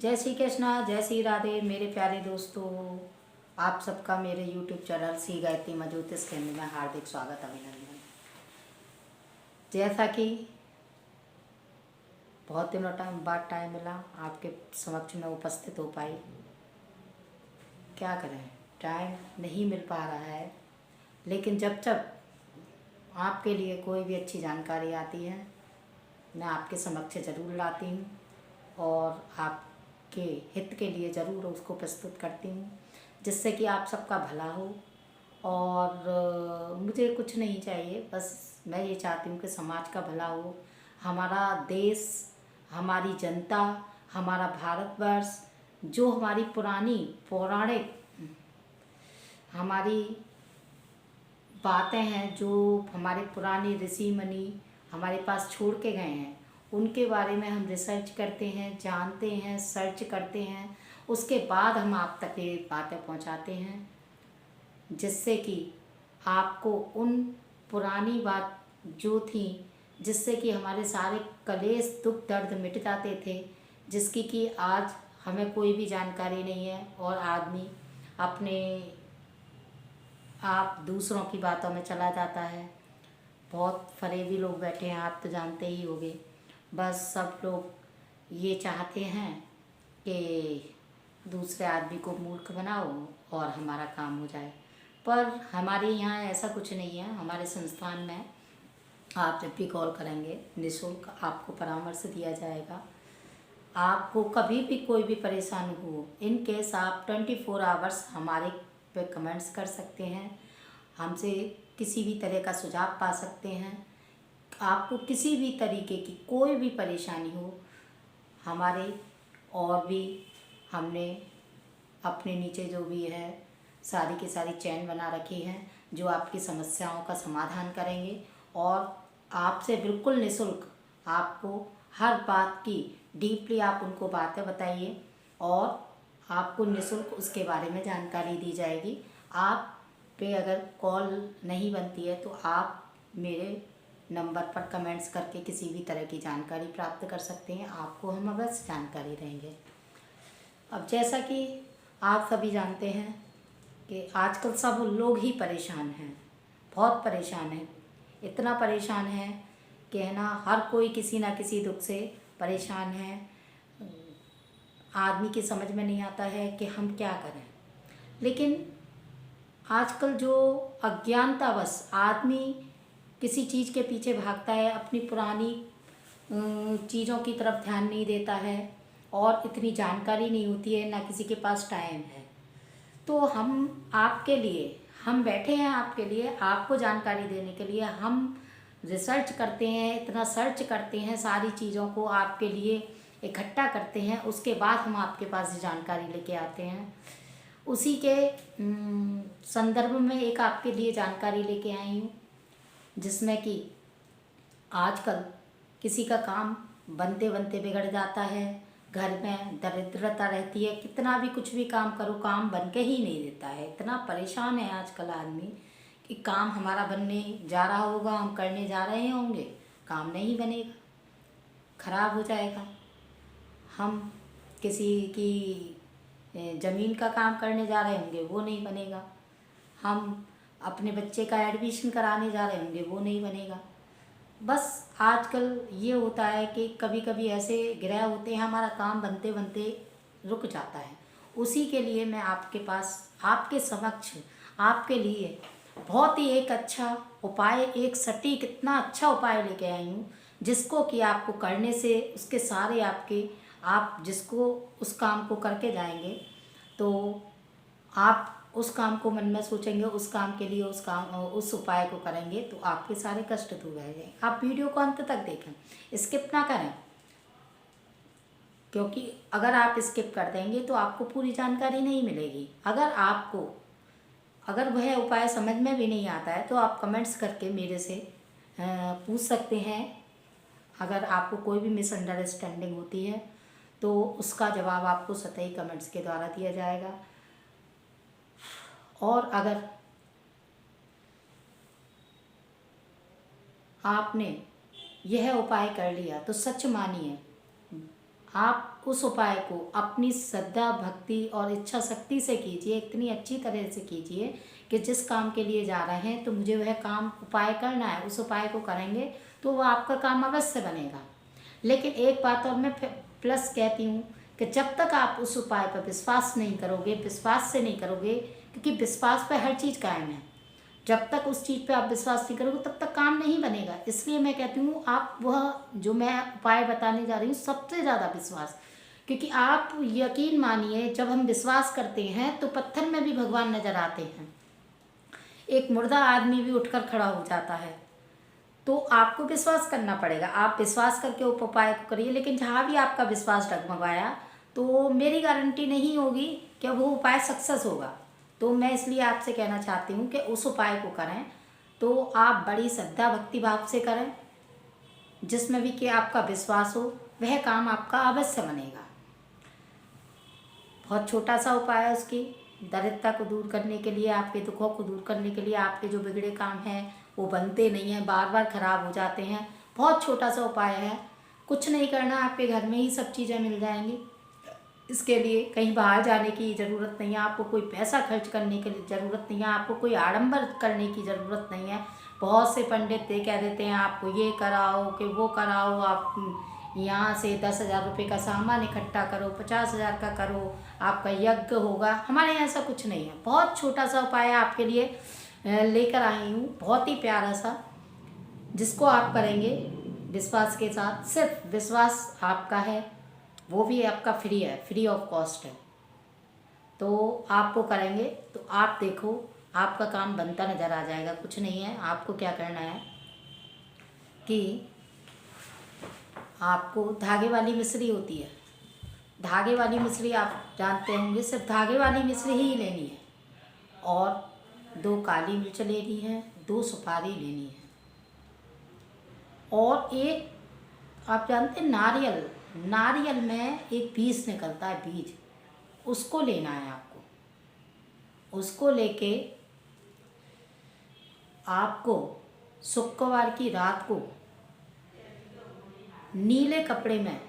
जय श्री कृष्णा, जय श्री राधे मेरे प्यारे दोस्तों। आप सबका मेरे YouTube चैनल श्री गायत्री माँ ज्योतिष केंद्र में हार्दिक स्वागत, अभिनंदन। जैसा कि बहुत दिनों बाद टाइम मिला, आपके समक्ष में उपस्थित हो पाई। क्या करें, टाइम नहीं मिल पा रहा है, लेकिन जब जब आपके लिए कोई भी अच्छी जानकारी आती है मैं आपके समक्ष ज़रूर लाती हूँ और आपके हित के लिए ज़रूर उसको प्रस्तुत करती हूँ, जिससे कि आप सबका भला हो। और मुझे कुछ नहीं चाहिए, बस मैं ये चाहती हूँ कि समाज का भला हो, हमारा देश, हमारी जनता, हमारा भारतवर्ष, जो हमारी पुरानी पौराणिक हमारी बातें हैं, जो हमारे पुराने ऋषि मुनि हमारे पास छोड़ के गए हैं, उनके बारे में हम रिसर्च करते हैं, जानते हैं, सर्च करते हैं। उसके बाद हम आप तक ये बातें पहुंचाते हैं, जिससे कि आपको उन पुरानी बात जो थी, जिससे कि हमारे सारे कलेश दुख दर्द मिट जाते थे, जिसकी कि आज हमें कोई भी जानकारी नहीं है और आदमी अपने आप दूसरों की बातों में चला जाता है। बहुत फरेबी लोग बैठे हैं, आप तो जानते ही होंगे। बस सब लोग ये चाहते हैं कि दूसरे आदमी को मूर्ख बनाओ और हमारा काम हो जाए, पर हमारे यहाँ ऐसा कुछ नहीं है। हमारे संस्थान में आप जब भी कॉल करेंगे निःशुल्क आपको परामर्श दिया जाएगा। आपको कभी भी कोई भी परेशानी हो, इन केस आप 24 आवर्स हमारे पे कमेंट्स कर सकते हैं, हमसे किसी भी तरह का सुझाव पा सकते हैं। आपको किसी भी तरीके की कोई भी परेशानी हो, हमारे और भी हमने अपने नीचे जो भी है सारी की सारी चैन बना रखी है, जो आपकी समस्याओं का समाधान करेंगे और आपसे बिल्कुल निःशुल्क आपको हर बात की डीपली आप उनको बातें बताइए और आपको निःशुल्क उसके बारे में जानकारी दी जाएगी। आप पे अगर कॉल नहीं बनती है तो आप मेरे नंबर पर कमेंट्स करके किसी भी तरह की जानकारी प्राप्त कर सकते हैं, आपको हम अवश्य जानकारी देंगे। अब जैसा कि आप सभी जानते हैं कि आजकल सब लोग ही परेशान हैं, बहुत परेशान हैं। इतना परेशान है कि है ना, हर कोई किसी ना किसी दुख से परेशान है। आदमी की समझ में नहीं आता है कि हम क्या करें। लेकिन आजकल जो अज्ञानतावश आदमी किसी चीज़ के पीछे भागता है, अपनी पुरानी चीज़ों की तरफ ध्यान नहीं देता है और इतनी जानकारी नहीं होती है, ना किसी के पास टाइम है। तो हम आपके लिए, हम बैठे हैं आपके लिए, आपको जानकारी देने के लिए। हम रिसर्च करते हैं, इतना सर्च करते हैं, सारी चीज़ों को आपके लिए इकट्ठा करते हैं, उसके बाद हम आपके पास जानकारी लेके आते हैं। उसी के संदर्भ में एक आपके लिए जानकारी लेके आई हूँ, जिसमें कि आजकल किसी का काम बनते बनते बिगड़ जाता है, घर में दरिद्रता रहती है, कितना भी कुछ भी काम करो काम बन के ही नहीं देता है। इतना परेशान है आजकल आदमी कि काम हमारा बनने जा रहा होगा, हम करने जा रहे होंगे, काम नहीं बनेगा, खराब हो जाएगा। हम किसी की ज़मीन का काम करने जा रहे होंगे, वो नहीं बनेगा। हम अपने बच्चे का एडमिशन कराने जा रहे होंगे, वो नहीं बनेगा। बस आजकल ये होता है कि कभी कभी ऐसे ग्रह होते हैं, हमारा काम बनते बनते रुक जाता है। उसी के लिए मैं आपके पास, आपके समक्ष, आपके लिए बहुत ही एक अच्छा उपाय, एक सटीक इतना अच्छा उपाय लेके आई हूँ, जिसको कि आपको करने से उसके सारे आपके, आप जिसको उस काम को करके जाएंगे तो आप उस काम को मन में सोचेंगे, उस काम के लिए उस उपाय को करेंगे तो आपके सारे कष्ट दूर रह जाएंगे। आप वीडियो को अंत तक देखें, स्किप ना करें, क्योंकि अगर आप स्किप कर देंगे तो आपको पूरी जानकारी नहीं मिलेगी। अगर वह उपाय समझ में भी नहीं आता है तो आप कमेंट्स करके मेरे से पूछ सकते हैं। अगर आपको कोई भी मिसअंडरस्टैंडिंग होती है तो उसका जवाब आपको सतही कमेंट्स के द्वारा दिया जाएगा। और अगर आपने यह उपाय कर लिया तो सच मानिए आप उस उपाय को अपनी श्रद्धा भक्ति और इच्छा शक्ति से कीजिए, इतनी अच्छी तरह से कीजिए कि जिस काम के लिए जा रहे हैं तो मुझे वह काम उपाय करना है, उस उपाय को करेंगे तो वह आपका काम अवश्य बनेगा। लेकिन एक बात और मैं प्लस कहती हूँ कि जब तक आप उस उपाय पर विश्वास नहीं करोगे, विश्वास से नहीं करोगे, क्योंकि विश्वास पर हर चीज़ कायम है, जब तक उस चीज़ पे आप विश्वास नहीं करोगे तब तक काम नहीं बनेगा। इसलिए मैं कहती हूँ आप वह जो मैं उपाय बताने जा रही हूँ सबसे ज़्यादा विश्वास, क्योंकि आप यकीन मानिए जब हम विश्वास करते हैं तो पत्थर में भी भगवान नजर आते हैं, एक मुर्दा आदमी भी उठकर खड़ा हो जाता है। तो आपको विश्वास करना पड़ेगा, आप विश्वास करके उप उपाय को करिए। लेकिन जहाँ भी आपका विश्वास डगमगाया तो मेरी गारंटी नहीं होगी कि वो उपाय सक्सेस होगा। तो मैं इसलिए आपसे कहना चाहती हूँ कि उस उपाय को करें तो आप बड़ी श्रद्धा भक्ति भाव से करें, जिसमें भी कि आपका विश्वास हो, वह काम आपका अवश्य बनेगा। बहुत छोटा सा उपाय है, उसकी दरिद्रता को दूर करने के लिए, आपके दुखों को दूर करने के लिए। आपके जो बिगड़े काम हैं वो बनते नहीं हैं, बार बार खराब हो जाते हैं। बहुत छोटा सा उपाय है, कुछ नहीं करना, आपके घर में ही सब चीज़ें मिल जाएंगी। इसके लिए कहीं बाहर जाने की ज़रूरत नहीं है, आपको कोई पैसा खर्च करने की ज़रूरत नहीं है, आपको कोई आडंबर करने की ज़रूरत नहीं है। बहुत से पंडित ये कह देते हैं आपको ये कराओ कि वो कराओ, आप यहाँ से 10,000 रुपये का सामान इकट्ठा करो, 50,000 का करो, आपका यज्ञ होगा। हमारे यहाँ ऐसा कुछ नहीं है, बहुत छोटा सा उपाय आपके लिए लेकर आई हूँ, बहुत ही प्यारा सा, जिसको आप करेंगे विश्वास के साथ। सिर्फ विश्वास आपका है, वो भी आपका फ्री है, फ्री ऑफ कॉस्ट है। तो आपको करेंगे तो आप देखो आपका काम बनता नज़र आ जाएगा। कुछ नहीं है, आपको क्या करना है कि आपको धागे वाली मिश्री होती है, धागे वाली मिश्री आप जानते होंगे, सिर्फ धागे वाली मिश्री ही लेनी है, और 2 काली मिर्च लेनी है, 2 सुपारी लेनी है, और एक आप जानते हैं नारियल, नारियल में एक बीज निकलता है, बीज, उसको लेना है आपको। उसको लेके आपको शुक्रवार की रात को नीले कपड़े में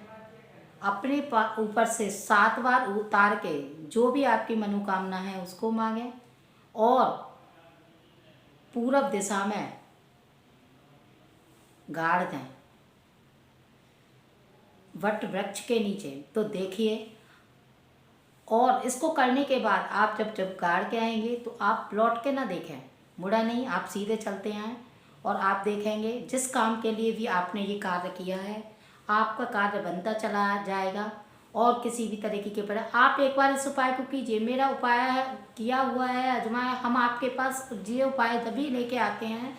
अपने ऊपर से 7 बार उतार के जो भी आपकी मनोकामना है उसको मांगें, और पूरब दिशा में गाड़ दें, वट वृक्ष के नीचे। तो देखिए, और इसको करने के बाद आप जब गाड़ के आएंगे तो आप लौट के ना देखें, मुड़ा नहीं, आप सीधे चलते आएँ, और आप देखेंगे जिस काम के लिए भी आपने ये कार्य किया है आपका कार्य बनता चला जाएगा। और किसी भी तरीके के पर आप एक बार इस उपाय को कीजिए, मेरा उपाय है, किया हुआ है, आजमाया। हम आपके पास ये उपाय तभी लेके आते हैं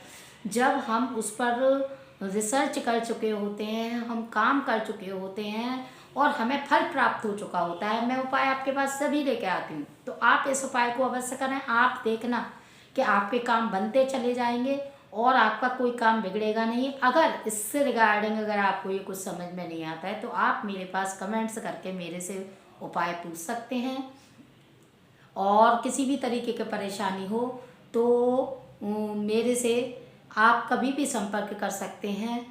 जब हम उस पर रिसर्च कर चुके होते हैं, हम काम कर चुके होते हैं और हमें फल प्राप्त हो चुका होता है। मैं उपाय आपके पास सभी लेके आती हूँ, तो आप इस उपाय को अवश्य करें। आप देखना कि आपके काम बनते चले जाएंगे और आपका कोई काम बिगड़ेगा नहीं। अगर इससे रिगार्डिंग अगर आपको ये कुछ समझ में नहीं आता है तो आप मेरे पास कमेंट्स करके मेरे से उपाय पूछ सकते हैं, और किसी भी तरीके की परेशानी हो तो मेरे से आप कभी भी संपर्क कर सकते हैं।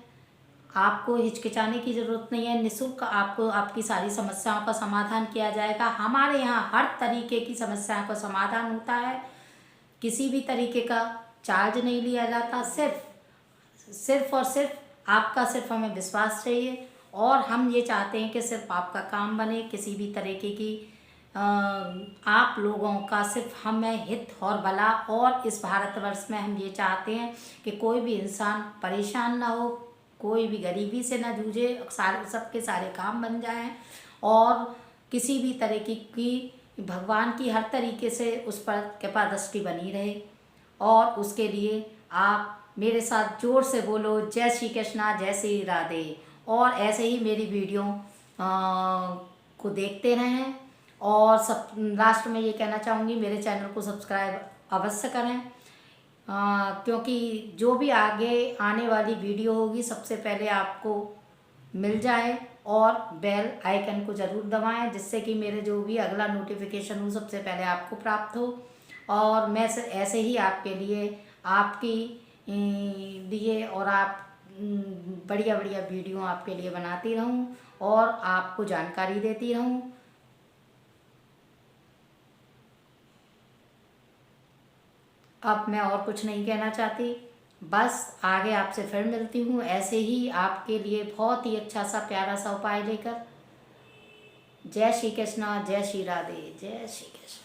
आपको हिचकिचाने की ज़रूरत नहीं है, निःशुल्क आपको आपकी सारी समस्याओं का समाधान किया जाएगा। हमारे यहाँ हर तरीके की समस्याओं का समाधान होता है, किसी भी तरीके का चार्ज नहीं लिया जाता। सिर्फ और सिर्फ आपका सिर्फ हमें विश्वास चाहिए, और हम ये चाहते हैं कि सिर्फ आपका काम बने, किसी भी तरीके की आप लोगों का सिर्फ हमें हित और भला। और इस भारतवर्ष में हम ये चाहते हैं कि कोई भी इंसान परेशान ना हो, कोई भी गरीबी से ना जूझे, सारे सबके सारे काम बन जाएं, और किसी भी तरीके की भगवान की हर तरीके से उस पर कृपा दृष्टि बनी रहे। और उसके लिए आप मेरे साथ जोर से बोलो, जय श्री कृष्णा, जय श्री राधे। और ऐसे ही मेरी वीडियो को देखते रहें। और सब लास्ट में ये कहना चाहूँगी, मेरे चैनल को सब्सक्राइब अवश्य करें, क्योंकि जो भी आगे आने वाली वीडियो होगी सबसे पहले आपको मिल जाए, और बेल आइकन को ज़रूर दबाएं, जिससे कि मेरे जो भी अगला नोटिफिकेशन हो सबसे पहले आपको प्राप्त हो। और मैं ऐसे ही आपके लिए, आपकी लिए, और आप बढ़िया बढ़िया वीडियो आपके लिए बनाती रहूं। और आपको जानकारी देती रहूं। अब मैं और कुछ नहीं कहना चाहती, बस आगे आपसे फिर मिलती हूँ ऐसे ही आपके लिए बहुत ही अच्छा सा प्यारा सा उपाय लेकर। जय श्री कृष्णा, जय श्री राधे, जय श्री कृष्ण।